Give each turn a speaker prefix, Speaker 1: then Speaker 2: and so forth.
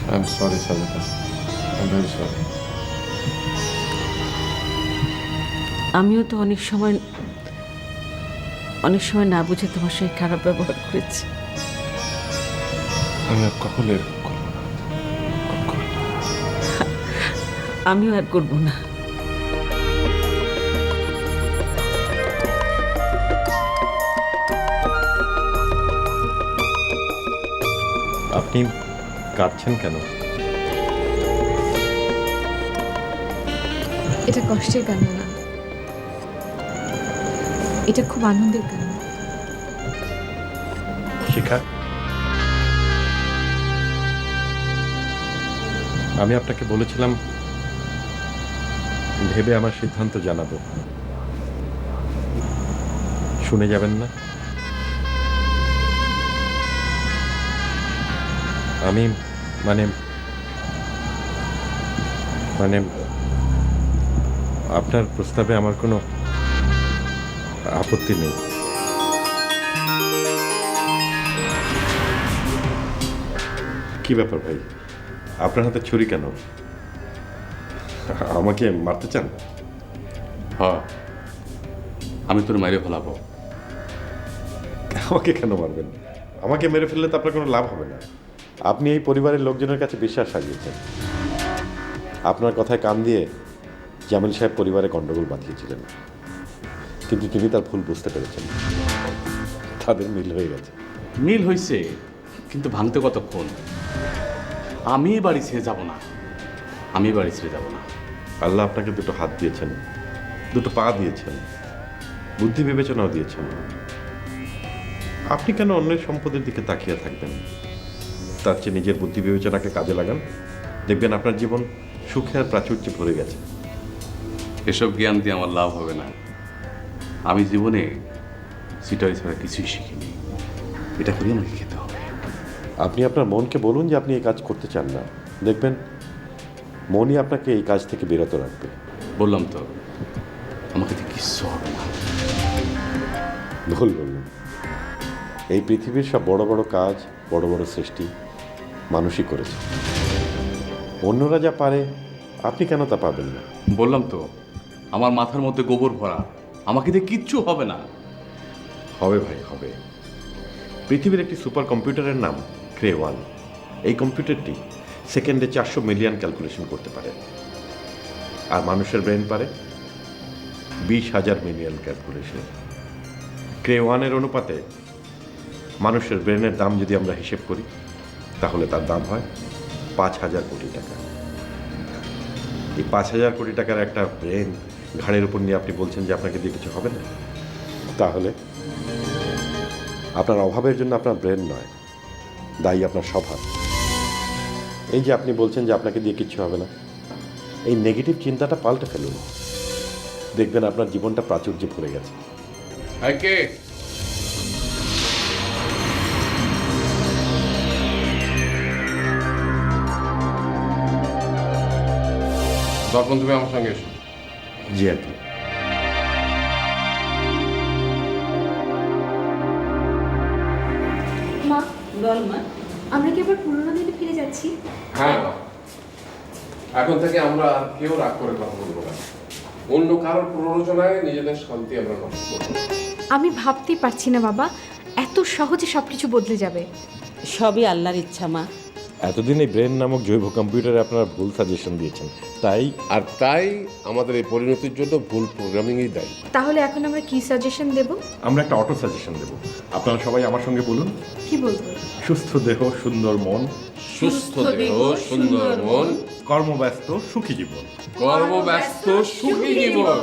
Speaker 1: I am sorry Sajeda, I am very sorry.
Speaker 2: আমিও তো অনেক সময় না বুঝে তোমার সঙ্গে খারাপ ব্যবহার করেছি।
Speaker 1: আমি আর কখনো এরকম করবো না, কখনো না।
Speaker 2: আমিও আর করবো না।
Speaker 1: আপনি কাঁদছেন কেন?
Speaker 3: এটা কষ্টের কান্না না, এটা খুব আনন্দের কান্না।
Speaker 1: শিখা, আমি আপনাকে বলেছিলাম ভেবে আমার সিদ্ধান্ত জানাবো, শুনে যাবেন না? আমি মানে মানে আপনার প্রস্তাবে আমার কোনো আপত্তি নেই। কি ব্যাপার ভাই, আপনার হাতে ছুরি কেন? আমাকে মারতে চান?
Speaker 4: হ্যাঁ, আমি তোর মাইরে ফেলাবো।
Speaker 1: আমাকে কেন মারবেন? আমাকে মেরে ফেললে তো আপনার কোনো লাভ হবে না। আপনি এই পরিবারের লোকজনের কাছে বিশ্বাস হারিয়েছেন। আপনার কথায় কান দিয়ে জামিল সাহেব পরিবারে গন্ডগোল বাঁধিয়েছিলেন, কিন্তু তিনি তার ভুল বুঝতে পেরেছেন, তাদের মিল হয়ে গেছে।
Speaker 4: মিল হয়েছে, কিন্তু ভাঙতে কতক্ষণ? আমি বাড়ি ছেড়ে যাব না, আমি বাড়ি ছেড়ে যাব না।
Speaker 1: আল্লাহ আপনাকে দুটো হাত দিয়েছেন, দুটো পা দিয়েছেন, বুদ্ধি বিবেচনাও দিয়েছেন। আপনি কেন অন্যের সম্পদের দিকে তাকিয়ে থাকবেন? তার চেয়ে নিজের বুদ্ধি বিবেচনাকে কাজে লাগান, দেখবেন আপনার জীবন সুখে আর প্রাচুর্যে ভরে গেছে।
Speaker 4: এসব জ্ঞান দিয়ে আমার লাভ হবে না। আমি জীবনে সিটারি ছাড়া কিছুই শিখিনি, এটা করে আমাকে খেতে হবে।
Speaker 1: আপনি আপনার মনকে বলুন যে আপনি এই কাজ করতে চান না, দেখবেন মনই আপনাকে এই কাজ থেকে বিরত রাখবে।
Speaker 4: বললাম তো, আমাকে দিয়ে কিচ্ছু হবে না।
Speaker 1: ভুল বললেন। এই পৃথিবীর সব বড় বড় কাজ, বড় বড় সৃষ্টি মানুষই করেছে। অন্যরা যা পারে আপনি কেন তা পাবেন না?
Speaker 4: বললাম তো, আমার মাথার মধ্যে গোবর ভরা, আমাকে দিয়ে কিচ্ছু হবে না।
Speaker 1: হবে ভাই, হবে। পৃথিবীর একটি সুপার কম্পিউটারের নাম ক্রে-1। এই কম্পিউটারটি সেকেন্ডে 400 মিলিয়ন ক্যালকুলেশন করতে পারে, আর মানুষের ব্রেন পারে 20,000 মিলিয়ন ক্যালকুলেশন। ক্রে-1-এর অনুপাতে মানুষের ব্রেনের দাম যদি আমরা হিসেব করি, তাহলে তার দাম হয় 5,000 কোটি টাকা। এই 5,000 কোটি টাকার একটা ব্রেন ঘাড়ের উপর নিয়ে আপনি বলছেন যে আপনাকে দিয়ে কিছু হবে না? তাহলে আপনার অভাবের জন্য আপনার ব্রেন নয়, দায়ী আপনার স্বভাব। এই যে আপনি বলছেন যে আপনাকে দিয়ে কিচ্ছু হবে না, এই নেগেটিভ চিন্তাটা পাল্টে ফেলুন, দেখবেন আপনার জীবনটা প্রাচুর্যে ভরে গেছে।
Speaker 4: কে?
Speaker 5: তখন তুমি আমার সঙ্গে এসো।
Speaker 1: জি আর কি।
Speaker 3: মা,
Speaker 2: বল মা।
Speaker 3: আমরা কি আবার পুরোনো দিনে ফিরে যাচ্ছি?
Speaker 5: হ্যাঁ, এখন থেকে আমরা আর কেউ রাগ করে কথা বলবো না। অন্য কারোর প্ররোচনায় নিজেদের শান্তি আমরা নষ্ট করবো না।
Speaker 3: আমি ভাবতেই পারছি না বাবা, এত সহজে সবকিছু বদলে যাবে।
Speaker 2: সবই আল্লাহর ইচ্ছা মা।
Speaker 1: এতদিন এই ব্রেন নামক জৈব কম্পিউটারে আপনারা ভুল সাজেশন দিয়েছেন, তাই
Speaker 5: আর তাই আমাদের এই পরিণতির জন্য ভুল প্রোগ্রামিংই দায়ী।
Speaker 3: তাহলে এখন আমরা কি সাজেশন দেব?
Speaker 1: আমরা একটা অটো সাজেশন দেব। আপনারা সবাই আমার সঙ্গে বলুন:
Speaker 3: কি বলবো?
Speaker 1: সুস্থ দেহ, সুন্দর মন,
Speaker 5: সুস্থ দেহ, সুন্দর মন,
Speaker 1: কর্মব্যস্ত সুখী জীবন।
Speaker 5: কর্মব্যস্ত সুখী জীবন।